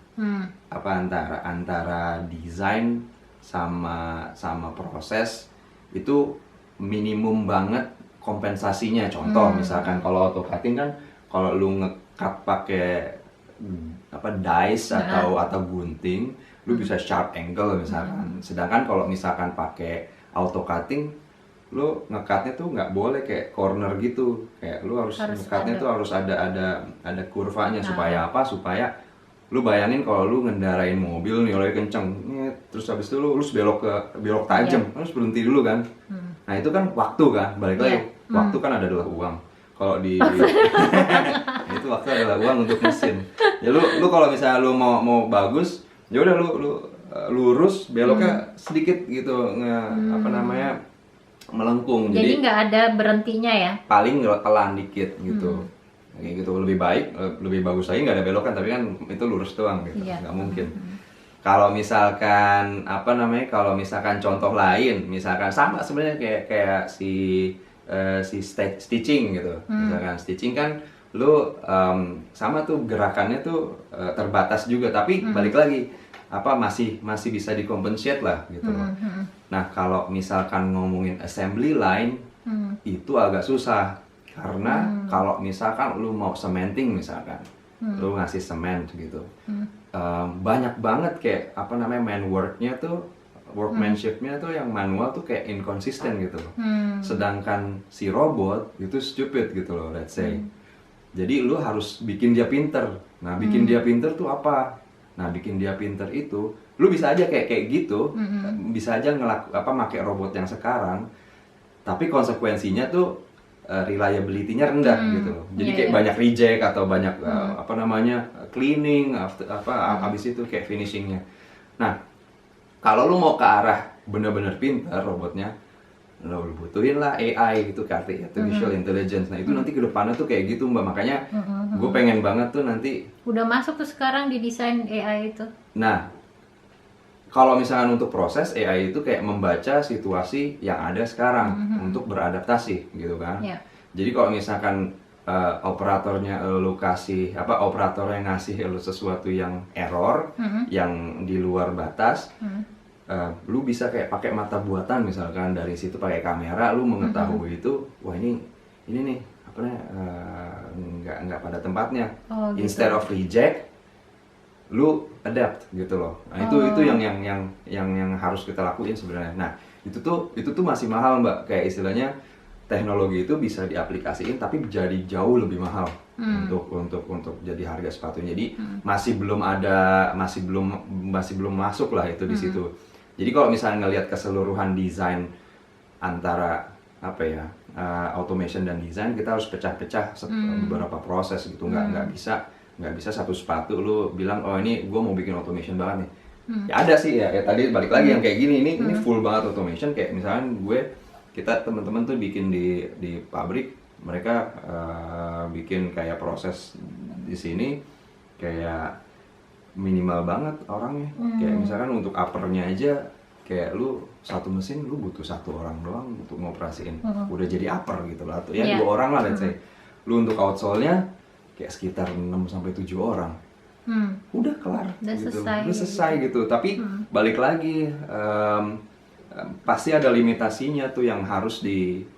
Apa antara desain sama proses itu minimum banget kompensasinya. Contoh misalkan kalau auto cutting kan kalau lu nge-cut pakai apa dice atau gunting, lu bisa sharp angle misalkan. Sedangkan kalau misalkan pakai auto cutting, lu nge-cutnya tuh nggak boleh kayak corner gitu. Kayak lu harus nge-cutnya tuh harus ada kurvanya. Supaya apa? Supaya lu bayangin kalau lu ngendarain mobil nih lagi kenceng, terus habis itu lu belok tajam, harus berhenti dulu kan. Nah itu kan waktu kan, balik lagi. Waktu kan adalah uang. Kalau di itu waktu adalah uang untuk mesin. Ya lu kalau misalnya lu mau bagus, ya udah lu lurus, beloknya sedikit gitu, apa namanya, melengkung. Jadi nggak ada berhentinya ya? Paling pelan dikit gitu. Kayak gitu lebih bagus lagi nggak ada belokan, tapi kan itu lurus doang gitu, nggak mungkin. Kalau misalkan apa namanya, kalau misalkan contoh lain, misalkan sama sebenarnya kayak si stitching gitu. Misalkan stitching kan lu sama tuh gerakannya tuh terbatas juga, tapi balik lagi apa masih bisa dikompensate lah gitu loh. Nah kalau misalkan ngomongin assembly line itu agak susah. Karena kalau misalkan lu mau cementing misalkan, lu ngasih semen gitu, banyak banget kayak apa namanya workmanship-nya tuh yang manual tuh kayak inconsistent gitu loh. Sedangkan si robot itu stupid gitu loh, let's say. Jadi lu harus bikin dia pinter. Nah bikin dia pinter tuh apa? Nah bikin dia pinter itu, lu bisa aja kayak gitu, bisa aja pakai robot yang sekarang, tapi konsekuensinya tuh reliability-nya rendah gitu loh. Jadi kayak banyak reject atau banyak apa namanya cleaning habis itu kayak finishingnya. Nah kalau lu mau ke arah bener-bener pintar robotnya, lu butuhin lah AI gitu, artificial intelligence. Nah itu nanti ke depannya tuh kayak gitu Mbak, makanya gue pengen banget tuh nanti. Udah masuk tuh sekarang di desain AI itu. Nah kalau misalkan untuk proses, AI itu kayak membaca situasi yang ada sekarang untuk beradaptasi gitu kan. Jadi kalau misalkan operatornya lu kasih operatornya ngasih lu sesuatu yang error, yang di luar batas, lu bisa kayak pakai mata buatan misalkan dari situ pakai kamera, lu mengetahui itu, wah ini nih apa namanya nggak pada tempatnya. Gitu. Instead of reject, lu adapt gitu loh. Nah, itu yang harus kita lakuin sebenarnya. Nah, itu tuh masih mahal, Mbak. Kayak istilahnya teknologi itu bisa diaplikasiin tapi jadi jauh lebih mahal untuk jadi harga sepatunya. Jadi masih belum masuk lah itu di situ. Jadi kalau misalnya ngelihat keseluruhan desain antara automation dan desain, kita harus pecah-pecah beberapa proses gitu. Nggak bisa satu sepatu lu bilang oh ini gue mau bikin automation banget nih. Ya ada sih ya tadi balik lagi yang kayak gini ini full banget automation, kayak misalnya kita teman-teman tuh bikin di pabrik, mereka bikin kayak proses di sini kayak minimal banget orangnya. Kayak misalkan untuk uppernya aja kayak lu satu mesin lu butuh satu orang doang untuk ngoperasiin, udah jadi upper gitu lah, ya 2 orang lah let's say. Lu untuk outsole-nya kayak sekitar 6-7 orang. Udah kelar gitu. Udah selesai gitu. Tapi balik lagi pasti ada limitasinya tuh yang harus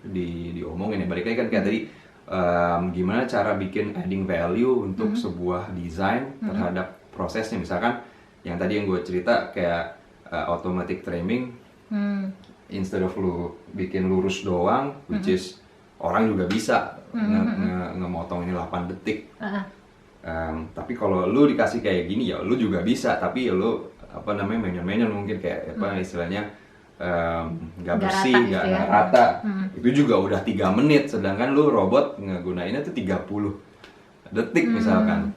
diomongin ya. Balik lagi kan kayak tadi gimana cara bikin adding value untuk sebuah desain terhadap prosesnya. Misalkan yang tadi yang gue cerita kayak automatic trimming, instead of lu bikin lurus doang, which is orang juga bisa ngemotong ini 8 detik. Tapi kalau lu dikasih kayak gini ya lu juga bisa, tapi ya lu apa namanya menyon mungkin kayak apa istilahnya nggak Nggak bersih, rata gitu nggak ya. rata. Itu juga udah 3 menit, sedangkan lu robot ngegunainnya tuh 30 detik misalkan.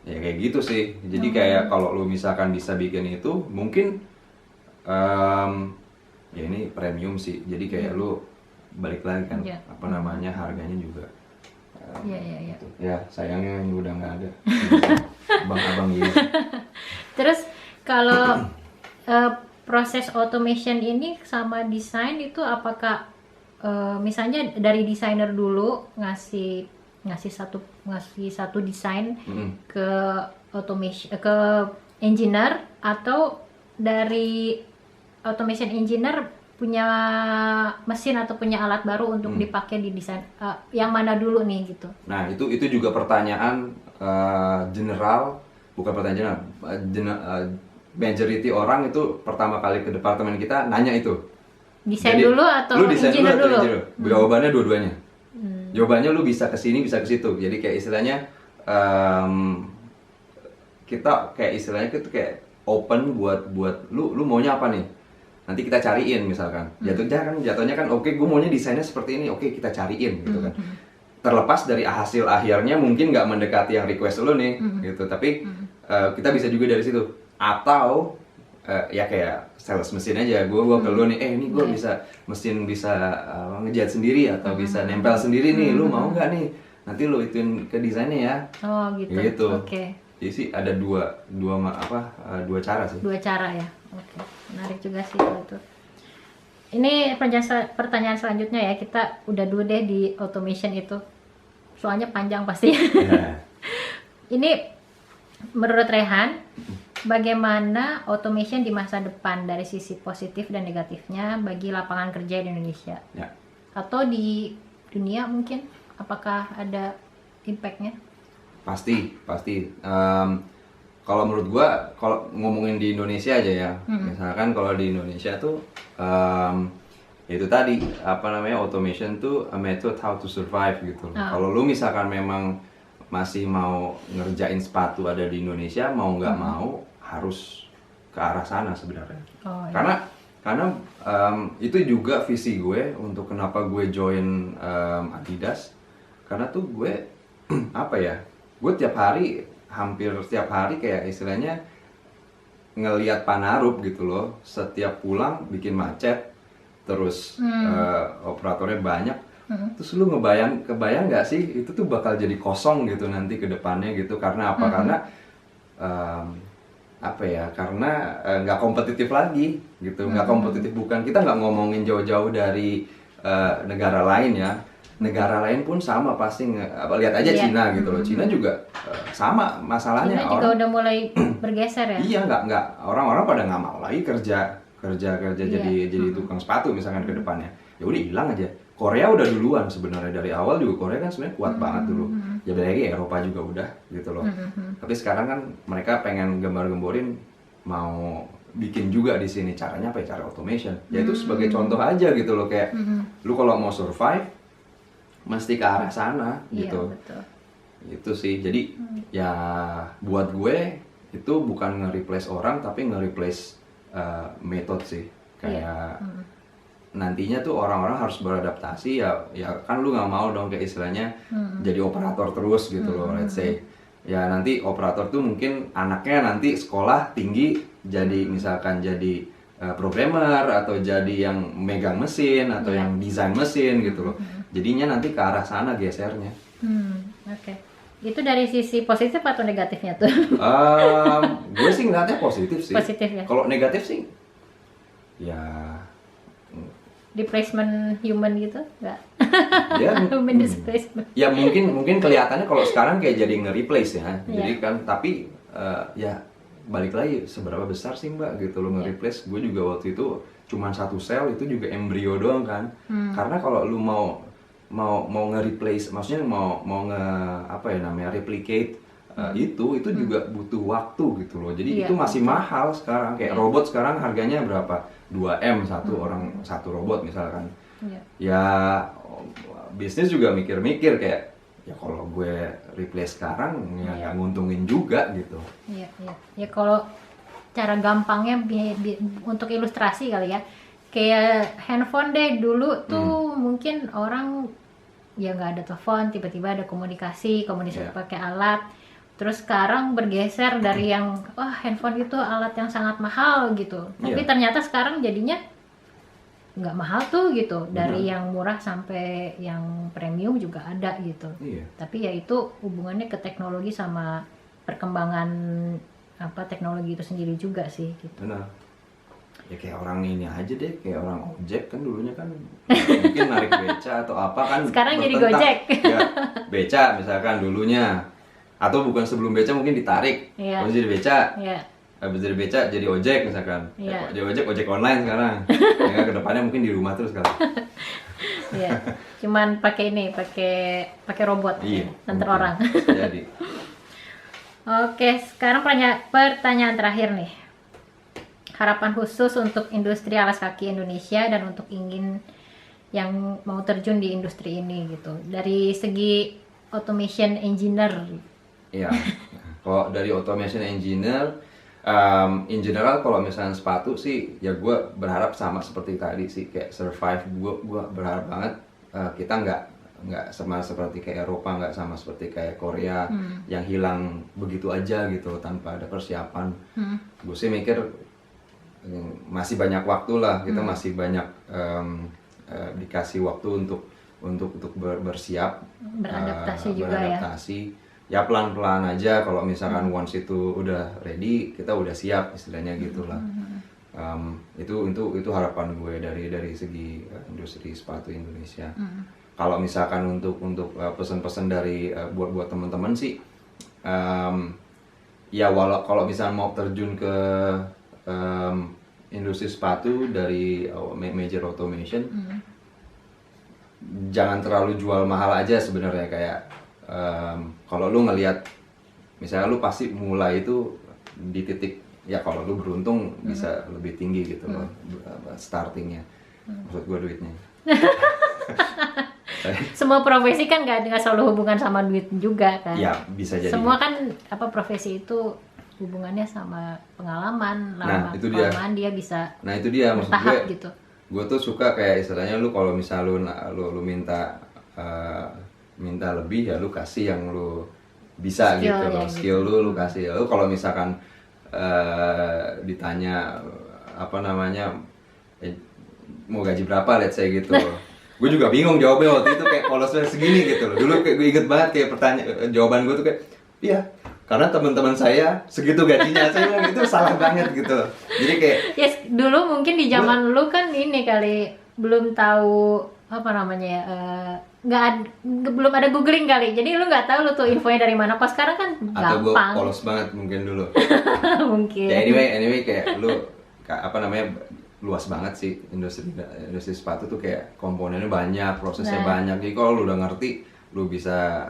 Ya kayak gitu sih. Jadi kayak kalau lu misalkan bisa bikin itu, mungkin ya ini premium sih. Jadi kayak lu balik lagi kan, Iya. apa namanya harganya juga. Iya, iya, iya. Gitu. Ya sayangnya ini udah nggak ada. Abang-abang gitu. Terus kalau proses automation ini sama desain itu apakah misalnya dari desainer dulu ngasih satu desain ke automation ke engineer, atau dari automation engineer punya mesin atau punya alat baru untuk dipakai di desain, yang mana dulu nih gitu? Nah itu juga pertanyaan general, bukan pertanyaan general, majority orang itu pertama kali ke departemen kita nanya itu. Desain Jadi, dulu atau lu desain engineer dulu? dulu? Jawabannya dua-duanya. Jawabannya lu bisa ke sini bisa ke situ. Jadi kayak istilahnya kita kayak istilahnya itu kayak open buat lu maunya apa nih? Nanti kita cariin misalkan. Jatuhnya kan oke, gue maunya desainnya seperti ini. Oke, kita cariin gitu kan. Terlepas dari hasil akhirnya mungkin nggak mendekati yang request lu nih gitu, tapi kita bisa juga dari situ. Atau ya kayak sales mesin aja, gue ke lu nih, ini gue bisa mesin bisa ngejat sendiri atau bisa nempel sendiri nih, lu mau nggak nih? Nanti lu ituin ke desainnya ya. Oh gitu. Gitu. Oke. Jadi sih ada dua cara sih. Dua cara ya. Oke. Menarik juga sih kalau itu. Ini pertanyaan selanjutnya ya, kita udah dulu deh di automation itu. Soalnya panjang pasti. Ya. Ini menurut Rehan, bagaimana automation di masa depan dari sisi positif dan negatifnya bagi lapangan kerja di Indonesia? Ya. Atau di dunia mungkin, apakah ada impact-nya? Pasti. Kalau menurut gua, kalau ngomongin di Indonesia aja ya, misalkan kalau di Indonesia tuh itu tadi apa namanya, automation tuh a method how to survive gitu. Kalau lu misalkan memang masih mau ngerjain sepatu ada di Indonesia, mau nggak mau harus ke arah sana sebenarnya. Oh, iya. Karena itu juga visi gue untuk kenapa gue join Adidas. Karena tuh gue apa ya, gue hampir setiap hari kayak istilahnya ngelihat Panarup gitu loh. Setiap pulang bikin macet, terus operatornya banyak. Terus lu kebayang nggak sih itu tuh bakal jadi kosong gitu nanti ke depannya gitu. Karena apa? Karena apa ya, karena nggak kompetitif lagi gitu. Nggak kompetitif, bukan, kita nggak ngomongin jauh-jauh dari negara lain ya. Negara lain pun sama pasti, lihat aja Cina gitu loh. Cina juga sama masalahnya. Cina juga udah mulai bergeser ya. Iya, nggak orang-orang pada nggak mau lagi kerja jadi tukang sepatu misalkan ke depannya. Ya udah hilang aja. Korea udah duluan sebenarnya, dari awal juga Korea kan sebenarnya kuat banget dulu. Ya lagi Eropa juga udah gitu loh. Tapi sekarang kan mereka pengen gembar-gemborin mau bikin juga di sini. Caranya apa ya? Cara automation. Ya itu sebagai contoh aja gitu loh, kayak lu kalau mau survive mesti ke arah sana gitu. Iya, betul. Itu sih. Jadi ya buat gue itu bukan nge-replace orang, tapi nge-replace metode sih. Kayak nantinya tuh orang-orang harus beradaptasi ya kan lu nggak mau dong kayak istilahnya jadi operator terus gitu loh. Let's say ya nanti operator tuh mungkin anaknya nanti sekolah tinggi jadi misalkan jadi programmer atau jadi yang megang mesin atau yang desain mesin gitu loh. Jadinya nanti ke arah sana gesernya. Oke. Itu dari sisi positif atau negatifnya tuh? Gue sih ngeliatnya positif sih. Positif ya. Kalau negatif sih ya Replacement human gitu nggak? ya Human displacement. ya mungkin kelihatannya kalau sekarang kayak jadi nge-replace ya. Jadi kan tapi ya balik lagi, seberapa besar sih Mbak gitu loh nge-replace. Gue juga waktu itu cuman satu sel, itu juga embrio doang kan. Karena kalau lu mau nge-replace, maksudnya mau replicate itu juga butuh waktu gitu loh. Jadi itu masih mahal sekarang. Kayak robot sekarang harganya berapa? 2M satu robot misalkan. Ya bisnis juga mikir-mikir kayak ya kalau gue replace sekarang ya nggak nguntungin juga gitu. Iya, iya. Ya kalau cara gampangnya untuk ilustrasi kali ya. Kayak handphone deh, dulu tuh mungkin orang ya nggak ada telepon, tiba-tiba ada komunikasi Iya. pakai alat. Terus sekarang bergeser dari yang handphone itu alat yang sangat mahal gitu. Tapi Iya. ternyata sekarang jadinya nggak mahal tuh gitu. Dari Benar. yang murah sampai yang premium juga ada gitu. Iya. Tapi ya itu hubungannya ke teknologi sama perkembangan teknologi itu sendiri juga sih gitu. Benar. Ya kayak orang ini aja deh, kayak orang ojek kan dulunya kan mungkin narik beca atau apa kan Sekarang jadi bertentang. Gojek. Ya, beca misalkan dulunya, atau bukan sebelum beca mungkin ditarik, Iya. habis jadi beca, Ya, habis jadi beca jadi ojek misalkan. Iya. Jadi ojek online sekarang. Ya kedepannya mungkin di rumah terus kali. ya. Cuman pakai robot, Iya. antar mungkin. orang. Jadi Oke, sekarang pertanyaan terakhir nih. Harapan khusus untuk industri alas kaki Indonesia dan untuk yang mau terjun di industri ini gitu. Dari segi automation engineer. iya. Kalau dari automation engineer, in general kalau misalnya sepatu sih, ya gue berharap sama seperti tadi sih, kayak survive. Gue berharap banget kita nggak sama seperti kayak Eropa, nggak sama seperti kayak Korea yang hilang begitu aja gitu tanpa ada persiapan. Gue sih mikir masih banyak waktu lah, kita masih banyak dikasih waktu untuk bersiap, Beradaptasi juga ya. beradaptasi. Ya pelan-pelan aja, kalau misalkan once itu udah ready, kita udah siap istilahnya gitulah. Itu harapan gue dari segi industri sepatu Indonesia. Kalau misalkan untuk pesan-pesan dari buat teman-teman sih, ya kalau misalnya mau terjun ke industri sepatu dari major automation, jangan terlalu jual mahal aja sebenarnya. Kayak kalau lu ngelihat misalnya lu pasti mulai itu di titik, ya kalau lu beruntung bisa lebih tinggi gitu loh startingnya, maksud gue duitnya. Semua profesi kan nggak selalu hubungan sama duit juga kan. Ya bisa jadi. Semua kan profesi itu hubungannya sama pengalaman, Nah, itu dia. lama-kelamaan dia bisa Nah itu dia maksud bertahap gue. gitu. Gue tuh suka kayak istilahnya, lu kalau misal lu minta lebih, ya lu kasih yang lu bisa Skill gitu ya, loh. gitu. Skill lu kasih. Lu kalau misalkan ditanya apa namanya, mau gaji berapa, let's say gitu. Gue juga bingung jawabnya waktu itu, kayak kalau segini gitu loh. Dulu kayak gue inget banget kayak jawaban gue tuh kayak, iya karena teman-teman saya segitu gajinya. Saya bilang itu salah banget gitu. Jadi kayak Yes, dulu mungkin di zaman lu kan ini kali belum tahu apa namanya ya, belum ada googling kali, jadi lu nggak tahu lu tuh infonya dari mana. Pas sekarang kan atau gue gampang. polos banget mungkin dulu. Mungkin. Ya anyway kayak lu apa namanya, luas banget sih industri sepatu tuh, kayak komponennya banyak, prosesnya banyak. Jadi kalau lu udah ngerti, lu bisa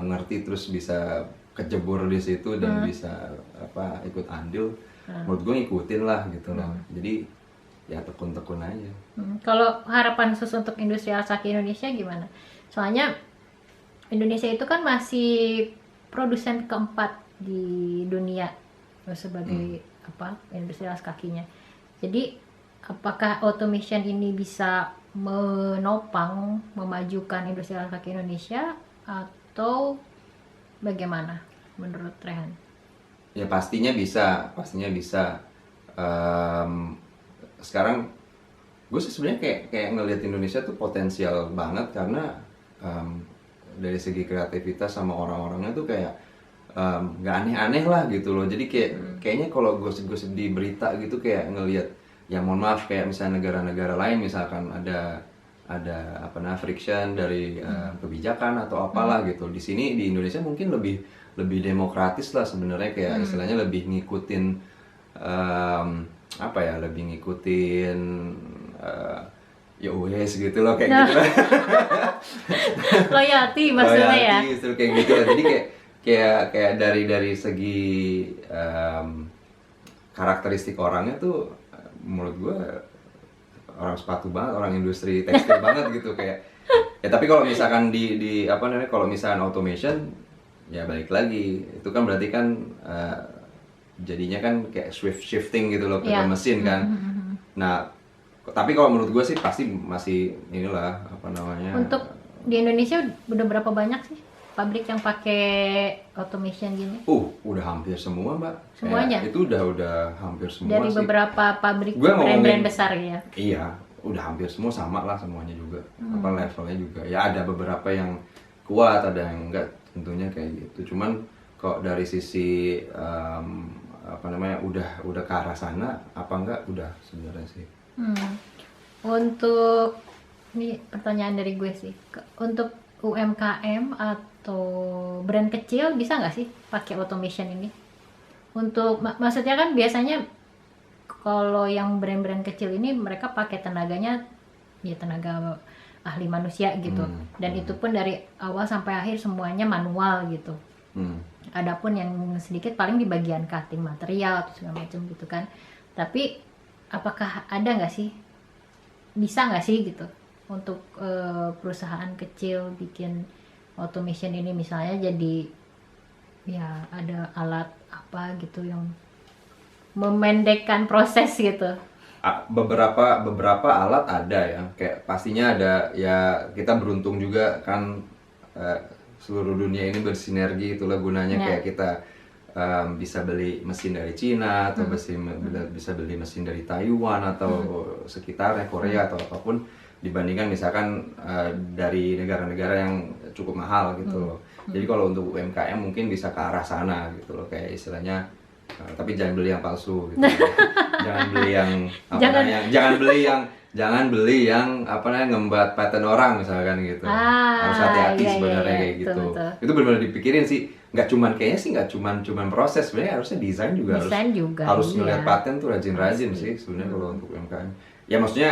ngerti terus bisa kejebur di situ dan bisa ikut andil. Menurut gue ngikutin lah gitu loh. Jadi ya tekun-tekun aja. Kalau harapan khusus untuk industri alas kaki Indonesia gimana? Soalnya Indonesia itu kan masih produsen keempat di dunia sebagai industri alas kakinya. Jadi apakah automation ini bisa menopang, memajukan industri alas kaki Indonesia, atau bagaimana menurut Rehan? Ya pastinya bisa. Sekarang gue sih sebenarnya kayak ngelihat Indonesia tuh potensial banget, karena dari segi kreativitas sama orang-orangnya tuh kayak nggak aneh-aneh lah gitu loh. Jadi kayaknya kalau gosip-gosip di berita gitu, kayak ngelihat, ya mohon maaf, kayak misalnya negara-negara lain misalkan ada friction dari kebijakan atau apalah gitu. Di sini di Indonesia mungkin lebih demokratis lah sebenarnya, kayak istilahnya lebih ngikutin lebih ngikutin ya wes gitu loh, kayak gitu lah. Loyalty maksudnya ya. Justru kayak gitu lah. Jadi kayak dari segi karakteristik orangnya tuh menurut gue orang sepatu banget, orang industri tekstil banget gitu. Ya tapi kalau misalkan di apa namanya, kalau misalkan automation, ya balik lagi, itu kan berarti kan jadinya kan kayak shifting gitu loh ke Iya. mesin kan. Nah, tapi kalau menurut gue sih pasti masih inilah apa namanya. Untuk di Indonesia udah berapa banyak sih pabrik yang pakai automation gini? Udah hampir semua, Mbak. Semuanya? Kayak itu udah hampir semua Dari sih. beberapa pabrik Gue ngomongin- brand-brand besar ya. Iya, udah hampir semua sama lah semuanya juga. Apa levelnya juga. Ya ada beberapa yang kuat, ada yang enggak, tentunya kayak gitu. Cuman kok dari sisi apa namanya udah ke arah sana apa enggak, udah sebenarnya sih. Untuk ini pertanyaan dari gue sih, untuk UMKM atau brand kecil bisa nggak sih pakai automation ini? Untuk maksudnya kan biasanya kalau yang brand-brand kecil ini mereka pakai tenaganya ya tenaga ahli manusia gitu, dan itu pun dari awal sampai akhir semuanya manual gitu. Adapun yang sedikit paling di bagian cutting material atau segala macam gitu kan. Tapi apakah ada nggak sih, bisa nggak sih gitu untuk perusahaan kecil bikin automation ini, misalnya jadi ya ada alat apa gitu yang memendekkan proses gitu. Beberapa alat ada ya, kayak pastinya ada ya, kita beruntung juga kan seluruh dunia ini bersinergi, itulah gunanya Ya. kayak kita bisa beli mesin dari Cina atau bisa beli mesin dari Taiwan atau sekitarnya, Korea atau apapun, dibandingkan misalkan dari negara-negara yang cukup mahal gitu loh. Jadi kalau untuk UMKM mungkin bisa ke arah sana gitu loh, kayak istilahnya tapi jangan beli yang palsu gitu. Jangan beli yang apa namanya, jangan beli yang apa namanya ngembat paten orang misalkan gitu. Harus hati-hati iya, sebenarnya iya, kayak gitu. betul. Itu benar-benar dipikirin sih. Nggak cuman proses, sebenarnya harusnya desain juga Desain juga, harus iya. ngeliat paten tuh rajin-rajin sih sebenarnya kalau untuk UMKM. Ya maksudnya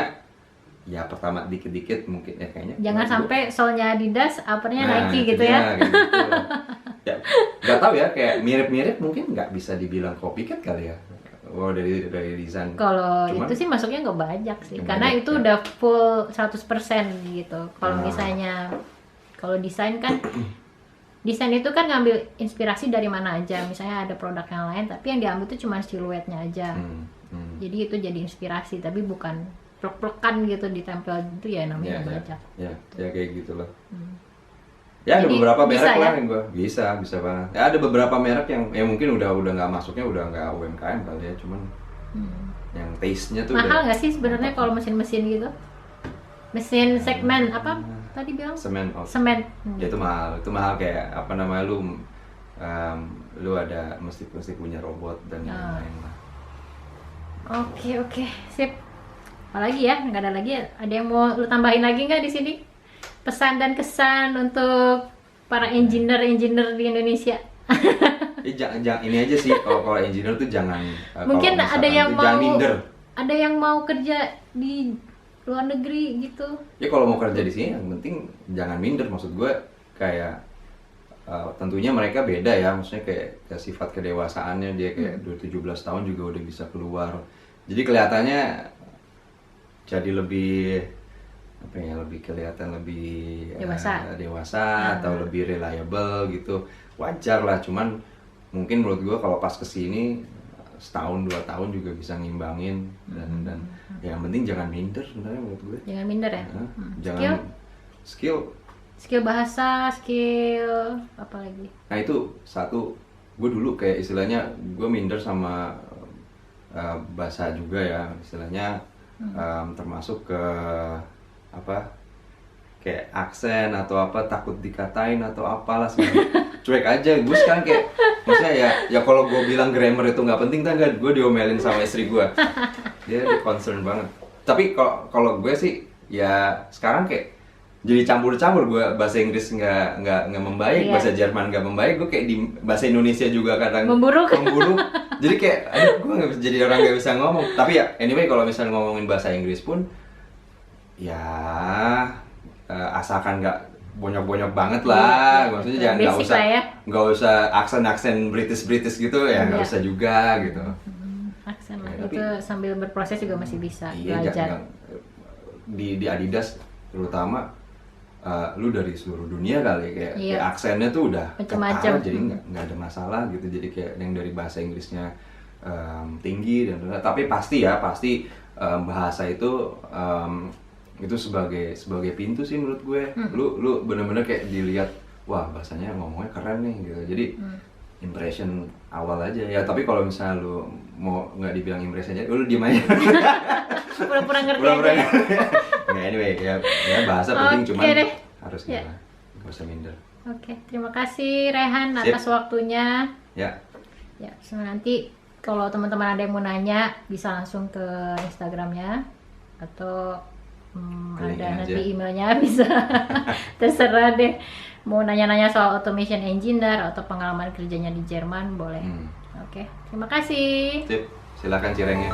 ya pertama dikit-dikit mungkin ya kayaknya. Jangan sampai solnya Adidas, uppernya Nah, Nike itu gitu ya. dia, kayak gitu. Ya, nggak tahu ya, kayak mirip-mirip mungkin nggak bisa dibilang copycat kali ya. Dari desain. Kalau Cuman- itu sih masuknya nggak banyak sih, Nggak karena banyak, itu ya. udah full 100% gitu. Kalau Ah. misalnya, kalau desain kan, desain itu kan ngambil inspirasi dari mana aja. Misalnya ada produk yang lain, tapi yang diambil itu cuma siluetnya aja. Jadi itu jadi inspirasi, tapi bukan plek-plekan gitu ditempel gitu ya, namanya bajak. Ya kayak gitulah. Ya ada Jadi beberapa bisa merek ya? lah yang gua bisa banget. Ya ada beberapa merek yang ya mungkin udah nggak masuknya, udah nggak UMKM kali ya, cuman yang taste-nya tuh Mahal udah nggak sih sebenarnya kalau mesin-mesin gitu? Mesin segmen apa tadi bilang? semen. Semen. Ya itu mahal kayak apa namanya, lu ada mesti punya robot dan lain-lain lah. Oke, sip. Apalagi ya? Nggak ada lagi ya? Ada yang mau lu tambahin lagi nggak di sini? Pesan dan kesan untuk para engineer di Indonesia. Jangan ini aja sih, kalau engineer tuh jangan Mungkin kalau ada misalkan yang tuh mau, jangan minder. ada yang mau kerja di luar negeri gitu. Ya kalau mau kerja di sini yang penting jangan minder, maksud gue kayak tentunya mereka beda ya, maksudnya kayak sifat kedewasaannya dia kayak 17 tahun juga udah bisa keluar. Jadi kelihatannya jadi lebih apa ya, lebih kelihatan lebih dewasa atau lebih reliable gitu. Wajar lah, cuman mungkin menurut gue kalau pas kesini setahun 2 tahun juga bisa ngimbangin dan ya yang penting jangan minder sebenarnya menurut gue. Jangan minder ya. Jangan Skill bahasa, skill apa lagi? Nah itu satu, gue dulu kayak istilahnya gue minder sama bahasa juga ya, istilahnya termasuk ke apa, kayak aksen atau apa, takut dikatain atau apalah sebenarnya. Cuek aja gue sekarang, kayak maksudnya ya kalau gue bilang grammar itu nggak penting, kan gue diomelin sama istri gue, dia concern banget. Tapi kalau gue sih ya sekarang kayak jadi campur-campur, gue bahasa Inggris nggak membaik, bahasa Jerman nggak membaik, gue kayak di bahasa Indonesia juga kadang memburuk. Jadi kayak aduh, gue nggak bisa, jadi orang nggak bisa ngomong. Tapi ya anyway, kalau misalnya ngomongin bahasa Inggris pun ya asalkan nggak bonyok-bonyok banget lah, maksudnya jangan nggak usah aksen British gitu ya, nggak usah juga gitu. Aksen lah, itu sambil berproses juga masih bisa iya, belajar. di Adidas terutama lu dari seluruh dunia kali kayak, Iya. kayak aksennya tuh udah Macem-macem. ketara, jadi nggak ada masalah gitu. Jadi kayak yang dari bahasa Inggrisnya tinggi dan tapi pasti bahasa itu sebagai pintu sih menurut gue. Lu bener-bener kayak dilihat, wah bahasanya ngomongnya keren nih gitu. Jadi impression awal aja ya. Tapi kalau misalnya lu mau nggak dibilang impression aja, lu diem aja. Pura-pura ngerti Pura-pura aja. Nah, anyway ya bahasa penting, Oke cuman deh. harus Ya. nggak usah minder. Oke, terima kasih Rehan atas waktunya. Ya, Ya, so nanti kalau teman-teman ada yang mau nanya bisa langsung ke Instagramnya atau Linknya ada nanti aja. emailnya bisa. Terserah deh. Mau nanya-nanya soal automation engineer atau pengalaman kerjanya di Jerman boleh. Oke, terima kasih. sip, silakan cirengnya.